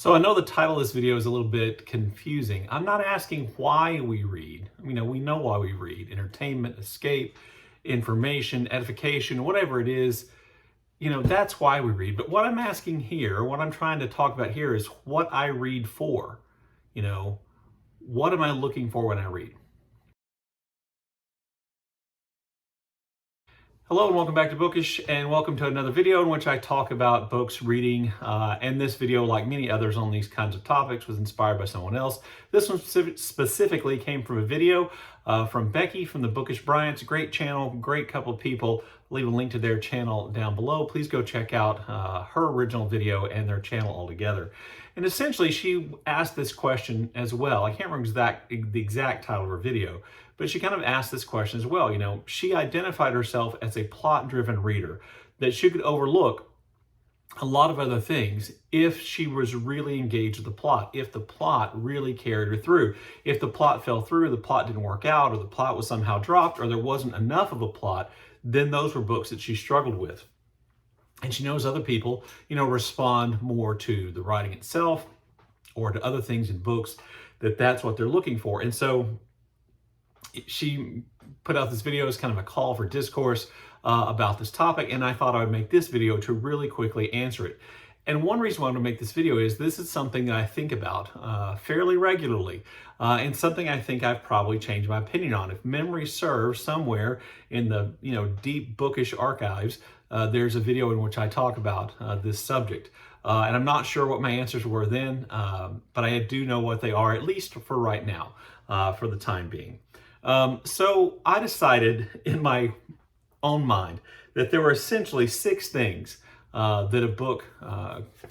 So I know the title of this video is a little bit confusing. I'm not asking why we read. We know why we read. Entertainment, escape, information, edification, whatever it is, that's why we read. But what I'm asking here, what I'm trying to talk about here is what I read for. You know, what am I looking for when I read? Hello and welcome back to Bookish, and welcome to another video in which I talk about books, reading, and this video, like many others on these kinds of topics, was inspired by someone else. This one specifically came from a video from Becky from the Bookish Bryants. Great channel, great couple of people. I'll leave a link to their channel down below. Please go check out her original video and their channel altogether. And essentially, she asked this question as well. I can't remember the exact title of her video, but she kind of asked this question as well. She identified herself as a plot-driven reader, that she could overlook a lot of other things if she was really engaged with the plot, if the plot really carried her through. If the plot fell through, the plot didn't work out, or the plot was somehow dropped, or there wasn't enough of a plot, then those were books that she struggled with. And she knows other people, respond more to the writing itself or to other things in books, that's what they're looking for. And so she put out this video as kind of a call for discourse about this topic, and I thought I would make this video to really quickly answer it. And one reason why I'm going to make this video is this is something that I think about fairly regularly, and something I think I've probably changed my opinion on. If memory serves, somewhere in the deep bookish archives, there's a video in which I talk about this subject. And I'm not sure what my answers were then, but I do know what they are, at least for right now, for the time being. So I decided in my own mind that there were essentially 6 things that a book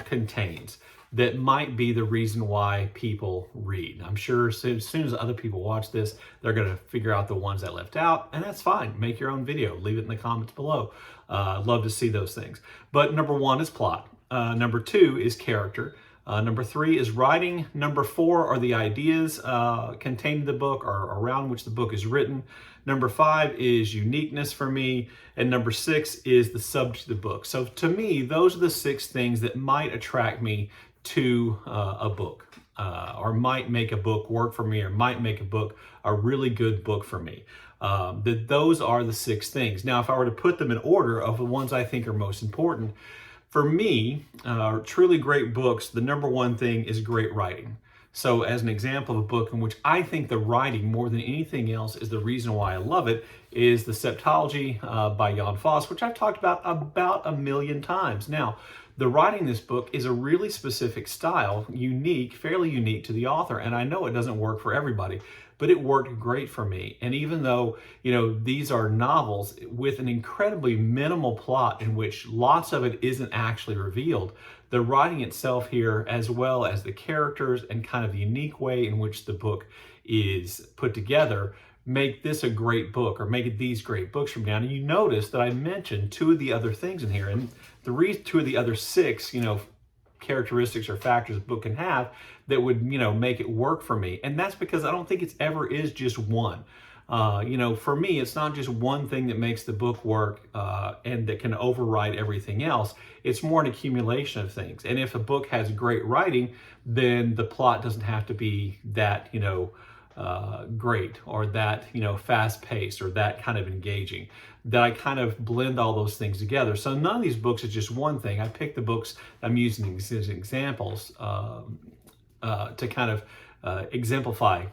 contains that might be the reason why people read. I'm sure as soon as other people watch this, they're going to figure out the ones that left out, and that's fine. Make your own video. Leave it in the comments below. I'd love to see those things. But number 1 is plot. Number 2 is character. Number 3 is writing. Number 4 are the ideas contained in the book or around which the book is written. Number 5 is uniqueness for me. And number 6 is the subject of the book. So to me, those are the 6 things that might attract me to a book, or might make a book work for me, or might make a book a really good book for me. Those are the 6 things. Now, if I were to put them in order of the ones I think are most important, for me, truly great books, the number 1 thing is great writing. So as an example of a book in which I think the writing, more than anything else, is the reason why I love it, is The Septology by Jan Foss, which I've talked about a million times. Now, the writing in this book is a really specific style, fairly unique to the author, and I know it doesn't work for everybody, but it worked great for me. And even though, these are novels with an incredibly minimal plot in which lots of it isn't actually revealed, the writing itself here, as well as the characters and kind of the unique way in which the book is put together, make this a great book, or make these great books from now. And you notice that I mentioned 2 of the other things in here, and the reason 2 of the other 6, characteristics or factors a book can have that would, make it work for me. And that's because I don't think it's ever is just one. For me, it's not just one thing that makes the book work and that can override everything else. It's more an accumulation of things. And if a book has great writing, then the plot doesn't have to be that, great, or that, fast-paced, or that kind of engaging. That I kind of blend all those things together. So none of these books is just one thing. I picked the books I'm using as examples to kind of exemplify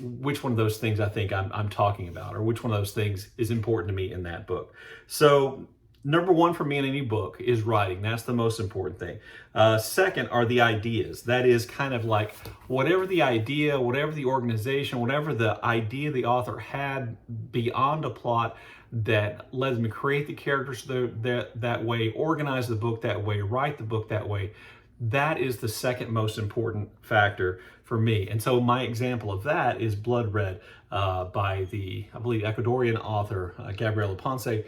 which one of those things I think I'm talking about, or which one of those things is important to me in that book. So number 1 for me in any book is writing. That's the most important thing. Second are the ideas. That is kind of like whatever the idea, whatever the organization, whatever the idea the author had beyond a plot that led them to create the characters that way, organize the book that way, write the book that way. That is the second most important factor for me. And so my example of that is Blood Red by the, I believe, Ecuadorian author, Gabriela Ponce,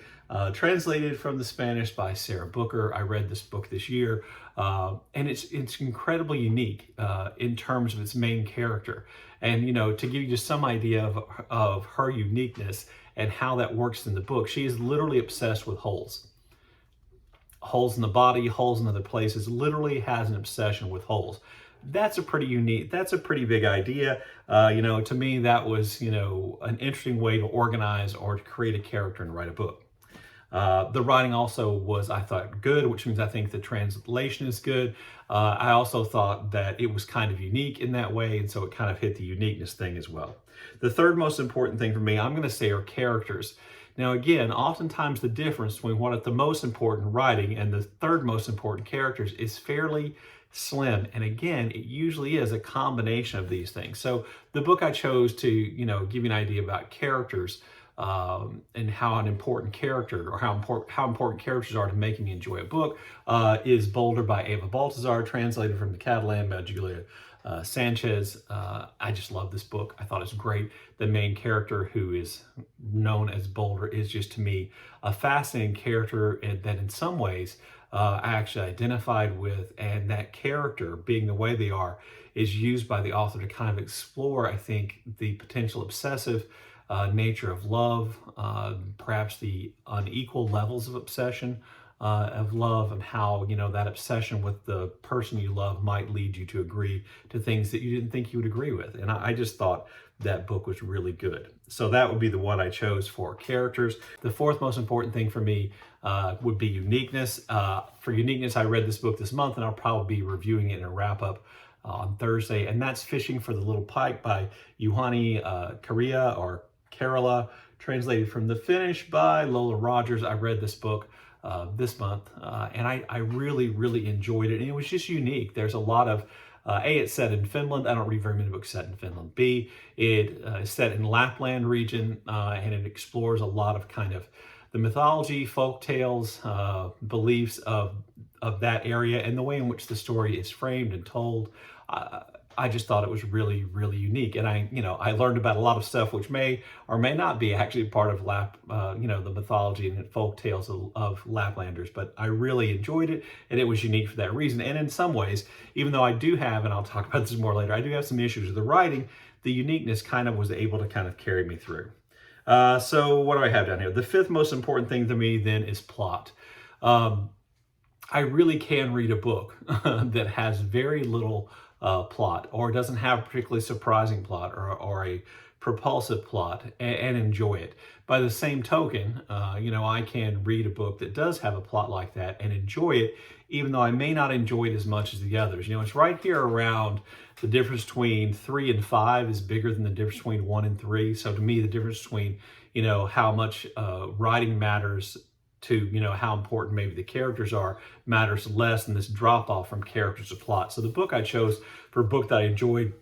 translated from the Spanish by Sarah Booker. I read this book this year, and it's incredibly unique in terms of its main character. And, to give you just some idea of her uniqueness and how that works in the book, she is literally obsessed with holes. holes in the body, holes in other places, literally has an obsession with holes. That's a pretty unique, that's a pretty big idea. To me, that was, an interesting way to organize or to create a character and write a book. The writing also was, I thought, good, which means I think the translation is good. I also thought that it was kind of unique in that way, and so it kind of hit the uniqueness thing as well. The third most important thing for me, I'm going to say, are characters. Now, again, oftentimes the difference between what is the most important writing and the third most important characters is fairly slim. And again, it usually is a combination of these things. So the book I chose to, give you an idea about characters, and how an important character, or how important characters are to making me enjoy a book, is Boulder by Eva Baltazar, translated from the Catalan by Julia Sanchez. I just love this book. I thought it's great. The main character, who is known as Boulder, is just, to me, a fascinating character, and that in some ways I actually identified with, and that character, being the way they are, is used by the author to kind of explore, I think, the potential obsessive nature of love, perhaps the unequal levels of obsession of love, and how, that obsession with the person you love might lead you to agree to things that you didn't think you would agree with. And I just thought that book was really good. So that would be the one I chose for characters. The fourth most important thing for me would be uniqueness. For uniqueness, I read this book this month, and I'll probably be reviewing it in a wrap-up on Thursday, and that's Fishing for the Little Pike by Juhani Karia, or Kerala, translated from the Finnish by Lola Rogers. I read this book this month, and I really, really enjoyed it. And it was just unique. There's a lot of, A, it's set in Finland. I don't read very many books set in Finland. B, it is set in Lapland region, and it explores a lot of kind of the mythology, folk tales, beliefs of that area, and the way in which the story is framed and told. I just thought it was really, really unique. And I learned about a lot of stuff which may or may not be actually part of the mythology and folk tales of Laplanders. But I really enjoyed it, and it was unique for that reason. And in some ways, even though I do have, and I'll talk about this more later, I do have some issues with the writing, the uniqueness kind of was able to kind of carry me through. So what do I have down here? The fifth most important thing to me then is plot. I really can read a book that has very little plot, or doesn't have a particularly surprising plot, or a propulsive plot, and enjoy it. By the same token, I can read a book that does have a plot like that and enjoy it, even though I may not enjoy it as much as the others. It's right here around the difference between 3 and 5 is bigger than the difference between 1 and 3. So to me, the difference between, how much writing matters to, how important maybe the characters are, matters less than this drop off from characters to plot. So the book I chose for a book that I enjoyed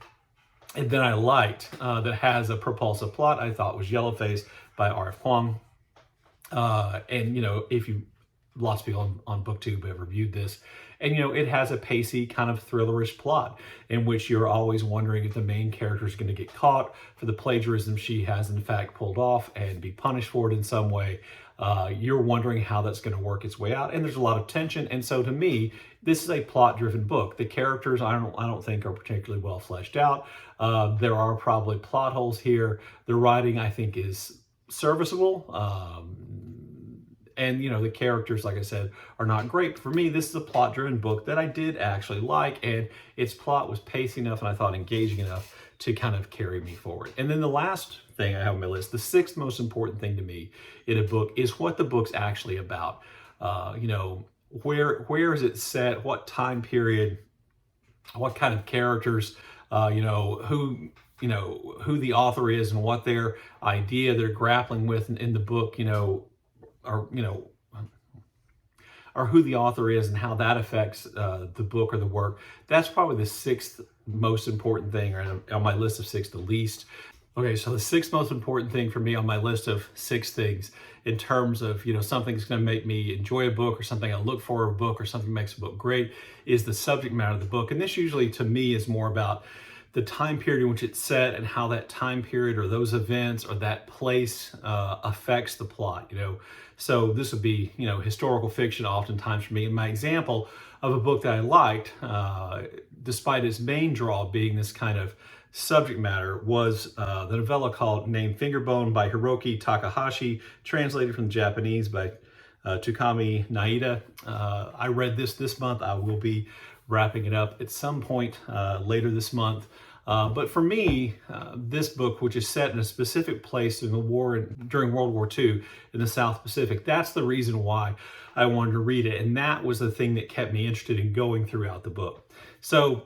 and then I liked, that has a propulsive plot, I thought was Yellowface by R.F. Kuang. If you, lots of people on BookTube have reviewed this, and it has a pacey kind of thrillerish plot in which you're always wondering if the main character is going to get caught for the plagiarism she has in fact pulled off and be punished for it in some way. You're wondering how that's going to work its way out, and there's a lot of tension. And so to me, this is a plot-driven book. The characters I don't think are particularly well fleshed out. There are probably plot holes here. The writing, I think, is serviceable. And the characters, like I said, are not great. For me, this is a plot-driven book that I did actually like, and its plot was pacey enough and I thought engaging enough to kind of carry me forward. And then the last thing I have on my list, the sixth most important thing to me in a book, is what the book's actually about. Where is it set? What time period? What kind of characters? Who the author is and what their idea they're grappling with in the book. Or who the author is and how that affects the book or the work. That's probably the sixth most important thing, or on my list of six, the least. Okay, so the sixth most important thing for me on my list of 6 things in terms of, something that's going to make me enjoy a book, or something I look for in a book, or something that makes a book great, is the subject matter of the book. And this usually, to me, is more about the time period in which it's set and how that time period or those events or that place affects the plot, So this would be, historical fiction oftentimes for me. And my example of a book that I liked, despite its main draw being this kind of subject matter, was the novella named Fingerbone by Hiroki Takahashi, translated from the Japanese by Tukami Naida. I read this month. I will be wrapping it up at some point later this month. But for me, this book, which is set in a specific place during World War II in the South Pacific, that's the reason why I wanted to read it. And that was the thing that kept me interested in going throughout the book. So,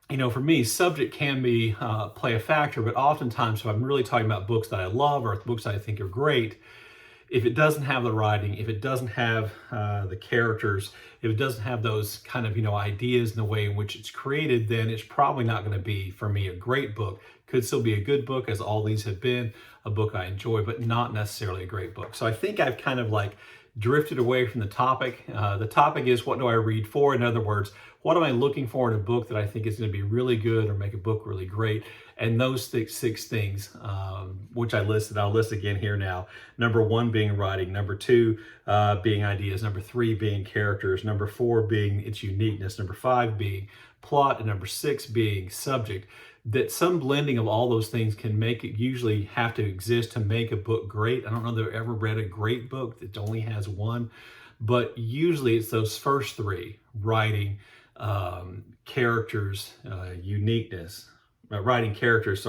you know, for me, subject can be play a factor, but oftentimes if I'm really talking about books that I love or books that I think are great, if it doesn't have the writing, if it doesn't have the characters, if it doesn't have those kind of, you know, ideas and the way in which it's created, then it's probably not going to be, for me, a great book. Could still be a good book, as all these have been, a book I enjoy, but not necessarily a great book. So I think I've kind of like drifted away from the topic. The topic is, what do I read for? In other words, what am I looking for in a book that I think is going to be really good or make a book really great? And those six things, which I'll list again here now. Number 1 being writing. Number 2 being ideas. Number 3 being characters. Number 4 being its uniqueness. Number 5 being plot. And number 6 being subject. That some blending of all those things can make it usually have to exist to make a book great. I don't know that I've ever read a great book that only has one, but usually it's those first 3: writing, characters, uniqueness, writing characters,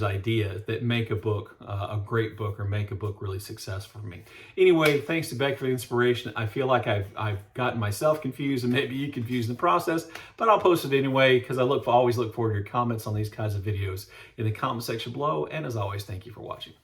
ideas that make a book a great book or make a book really successful for me. Anyway, thanks to Beck for the inspiration. I feel like I've gotten myself confused and maybe you confused in the process, but I'll post it anyway because I always look forward to your comments on these kinds of videos in the comment section below. And as always, thank you for watching.